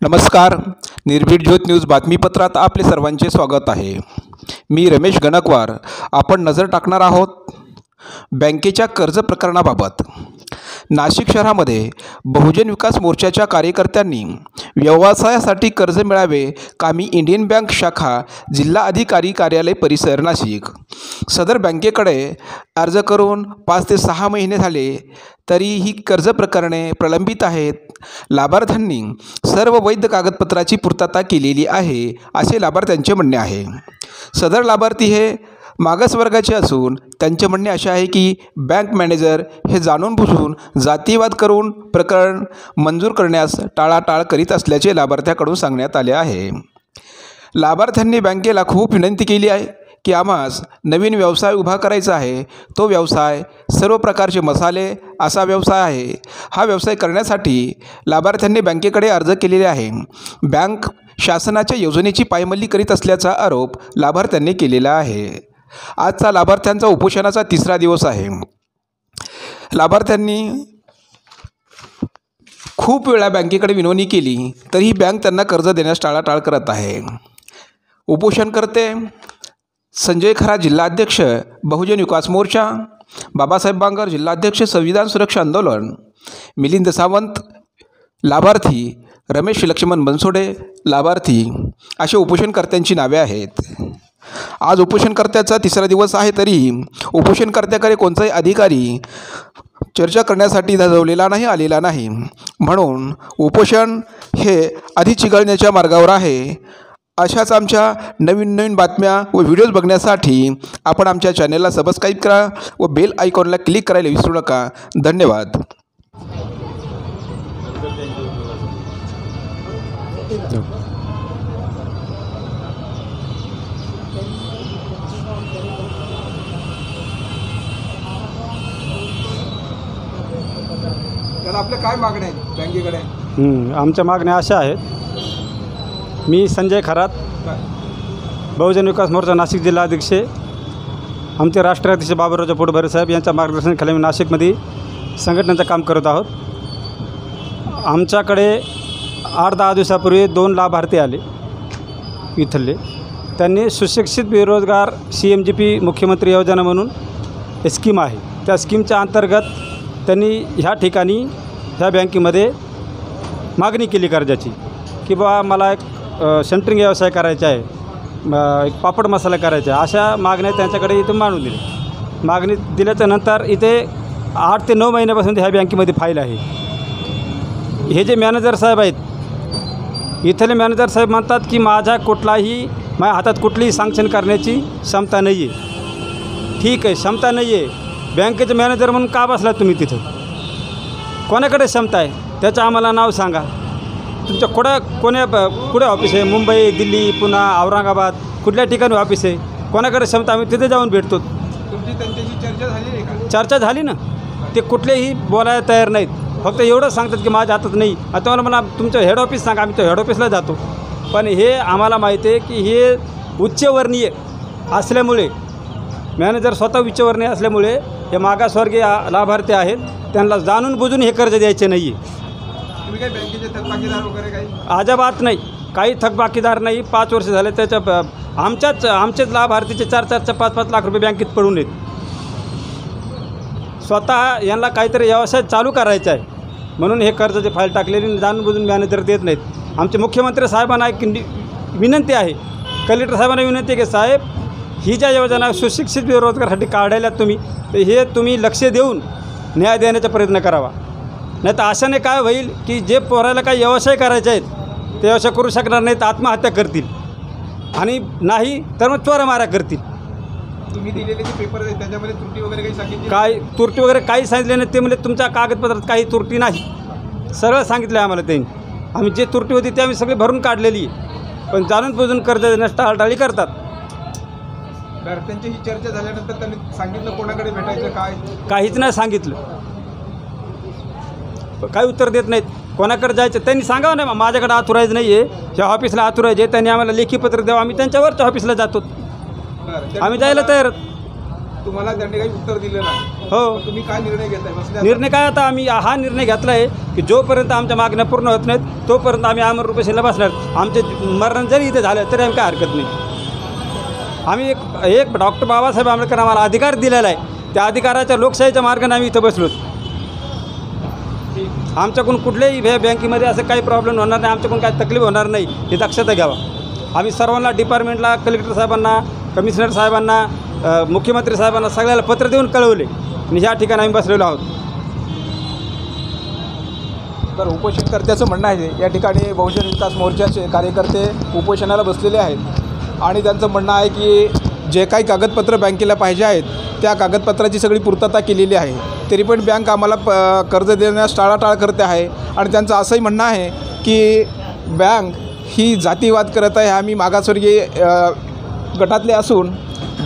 नमस्कार. निर्भीड ज्योत न्यूज बातमीपत्रात आपले सर्वांचे स्वागत आहे. मी रमेश गणकवार. आपण नजर टाकणार आहोत बँकेच्या कर्ज प्रकरणाबाबत. नाशिक शहरामध्ये बहुजन विकास मोर्चाच्या कार्यकर्त्यांनी व्यवसायासाठी कर्ज मिळावे कामी इंडियन बँक शाखा जिल्हा अधिकारी कार्यालय परिसर नाशिक सदर बँकेकडे अर्ज करून 5 ते 6 महिने झाले तरी ही कर्ज प्रकरणे प्रलंबित आहेत. लाभार्थ्यांनी सर्व वैध कागदपत्राची पूर्तता केलेली आहे असे लाभार्थ्यांचे म्हणणे आहे. सदर लाभार्थी हे मागासवर्गाचे असून त्यांचे म्हणणे असे आहे की बँक मॅनेजर हे जाणून बुजून जातीवाद करून प्रकरण मंजूर करण्यास टाळाटाळ करीत असल्याचे लाभार्थ्याकडून सांगण्यात आले आहे. लाभार्थ्यांनी बँकेला खूप विनंती केली आहे की आम्हास नवीन व्यवसाय उभा करायचा आहे. तो व्यवसाय सर्व प्रकारचे मसाले असा व्यवसाय आहे. हा व्यवसाय करण्यासाठी लाभार्थ्यांनी बँकेकडे अर्ज केलेले आहे. बँक शासनाच्या योजनेची पायमल्ली करीत असल्याचा आरोप लाभार्थ्यांनी केलेला आहे. आजचा लाभार्थ्यांचा उपोषणाचा 3रा दिवस आहे. लाभार्थ्यांनी खूप वेळा बँकेकडे विनवणी केली तरीही बँक त्यांना कर्ज देण्यास टाळाटाळ करत आहे. उपोषणकर्ते संजय खरा जिल्हाध्यक्ष बहुजन विकास मोर्चा, बाबासाहेब बांगर जिल्हाध्यक्ष संविधान सुरक्षा आंदोलन, मिलिंद सावंत लाभार्थी, रमेश लक्ष्मण बनसोडे लाभार्थी असे उपोषणकर्त्यांची नावे आहेत. आज उपोषणकर्त्याचा 3रा दिवस आहे तरी उपोषणकर्त्याकडे कोणताही अधिकारी चर्चा करण्यासाठी आलेला नाही. म्हणून उपोषण हे अधिक चिघळण्याच्या मार्गावर आहे. अशाच आमच्या नवीन बातम्या व व्हिडिओज बघण्यासाठी आपण आमच्या चॅनलला सबस्क्राईब करा व बेल आयकॉनला क्लिक करायला विसरू नका. धन्यवाद. तर आपल्या काय मागण्या आहेत बँकेकडे? आमच्या मागण्या अशा आहेत. मी संजय खरात, बहुजन विकास मोर्चा नाशिक जिल्हाध्यक्ष. आमचे राष्ट्राध्यक्ष बाबुराव पोटभरे साहेब यांच्या मार्गदर्शनाखाली आम्ही नाशिकमध्ये संघटनेचं काम करत आहोत. आमच्याकडे 8-10 दिवसापूर्वी 2 लाभार्थी आले इथले. त्यांनी सुशिक्षित बेरोजगार CMGP मुख्यमंत्री योजना म्हणून स्कीम आहे, त्या स्कीमच्या अंतर्गत त्यांनी ह्या ठिकाणी ह्या बँकेमध्ये मागणी केली कर्जाची की बा मला एक सेंटरिंग व्यवसाय करायचा आहे, एक पापड मसाला करायचा आहे. अशा मागण्या त्यांच्याकडे इथे मांडून दिल्या. मागणी दिल्याच्या नंतर इथे 8 ते 9 महिन्यापासून ह्या बँकेमध्ये फाईल आहे. हे जे मॅनेजर साहेब आहेत इथले मॅनेजर साहेब म्हणतात की माझ्या हातात कुठलीही सँक्शन करण्याची क्षमता नाही आहे. ठीक आहे, क्षमता नाही आहे. बँकेचे मॅनेजर म्हणून का बसला तुम्ही तिथं? कोणाकडे क्षमता आहे त्याचं आम्हाला नाव सांगा. तुमच्या कुठे ऑफिस आहे? मुंबई, दिल्ली, पुणे, औरंगाबाद कुठल्या ठिकाणी ऑफिस आहे? कोणाकडे क्षमता? आम्ही तिथे जाऊन भेटतो. तुमची त्यांच्याशी चर्चा झाली का? चर्चा झाली ना. ते कुठलेही बोलायला तयार नाहीत. फक्त एवढंच सांगतात की माझ्या हातात नाही. आता मला तुमचं हेड ऑफिस सांगा, आम्ही तो हेड ऑफिसला जातो. पण हे आम्हाला माहिती आहे की हे उच्चवर्णीय असल्यामुळे, मॅनेजर स्वतः उच्चवर्णीय असल्यामुळे हे मागासवर्गीय लाभार्थी आहेत, त्यांना जाणून बुजून हे कर्ज द्यायचे नाही आहे. तुम्ही काही बँकेचे थकबाकीदार वगैरे काही? अजिबात नाही, काही थकबाकीदार नाही. 5 वर्ष झाले त्याच्या आमचेच लाभार्थीचे 4-4, 5-5 लाख रुपये बँकेत पडून आहेत. स्वतः यांना काहीतरी व्यवसाय चालू करायचा आहे म्हणून हे कर्जाची फाईल टाकलेली जाणून बुजून मॅनेजर देत नाहीत. आमचे मुख्यमंत्री साहेबांना एक विनंती आहे, कलेक्टर साहेबांना विनंती आहे की साहेब ही ज्या योजना सुशिक्षित बेरोजगारासाठी काढायला तुम्ही लक्ष देऊन न्याय देण्याचा प्रयत्न करावा. नाही तर अशाने काय होईल की जे पोराला काही व्यवसाय करायचे आहेत ते व्यवसाय करू शकणार नाहीत, आत्महत्या करतील आणि नाही तर मग चोरामाऱ्या करतील. तुम्ही दिलेले जे पेपर आहेत त्याच्यामध्ये त्रुटी वगैरे काही सांगितली? काय त्रुटी वगैरे काही सांगितले नाही. ते म्हणजे तुमच्या कागदपत्रात काही त्रुटी नाही, सरळ सांगितलं आहे आम्हाला त्यांनी. आम्ही जे त्रुटी होती ते आम्ही सगळी भरून काढलेली आहे. पण जाणून बुजून कर्ज देण्यास टाळाटाळी करतात. त्यांच्याशी चर्चा झाल्यानंतर त्यांनी सांगितलं कोणाकडे भेटायचं काय? काहीच नाही सांगितलं, काही उत्तर देत नाहीत. कोणाकडे जायचं त्यांनी सांगावं नाही. माझ्याकडे ऑथोराईज नाही आहे, ह्या ऑफिसला ऑथोराईज आहे, त्यांनी आम्हाला लेखी पत्र द्यावं, आम्ही त्यांच्या वरच्या ऑफिसला जातो. आम्ही जायला तयार. तुम्हाला त्यांनी काही उत्तर दिलं नाही. हो. तुम्ही काय निर्णय घेताय बसल्या? निर्णय काय आता आम्ही हा निर्णय घेतला आहे की जोपर्यंत आमच्या मागण्या पूर्ण होत नाहीत तोपर्यंत आम्ही आमरण उपोषणाला बसणार. आमचे मरण जरी इथे झालं तरी आम्ही काय हरकत नाही. आम्ही एक डॉक्टर बाबासाहेब आंबेडकर आम्हाला अधिकार दिलेला आहे, त्या अधिकाराच्या लोकशाहीच्या मार्गाने आम्ही इथं बसलो. आमच्याकडून कुठल्याही बँकेमध्ये असं काही प्रॉब्लेम होणार नाही, आमच्याकडून काही तकलीफ होणार नाही ही दक्षता घ्यावा. आम्ही सर्वांना डिपार्टमेंटला, कलेक्टर साहेबांना, कमिशनर साहेबांना, मुख्यमंत्री साहेबांना सगळ्याला पत्र देऊन कळवले आणि ह्या ठिकाणी आम्ही बसलेलो आहोत. तर उपोषणकर्त्याचं म्हणणं आहे या ठिकाणी बहुजन विकास मोर्चाचे कार्यकर्ते उपोषणाला बसलेले आहेत आणि त्यांचं म्हणणं आहे की जे काही कागदपत्र बँकेला पाहिजे आहेत त्या कागदपत्राची सगळी पूर्तता केलेली आहे, तरी पण बँक आम्हाला कर्ज देण्यास टाळाटाळ करते आहे. आणि त्यांचं असंही म्हणणं आहे की बँक ही जातीवाद करत आहे. आम्ही मागासवर्गीय गटातले असून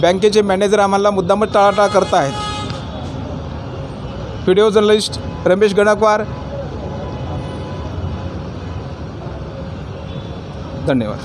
बँकेचे मॅनेजर आम्हाला मुद्दामच टाळाटाळ करत आहेत. व्हिडिओ जर्नलिस्ट रमेश गणकवार, धन्यवाद.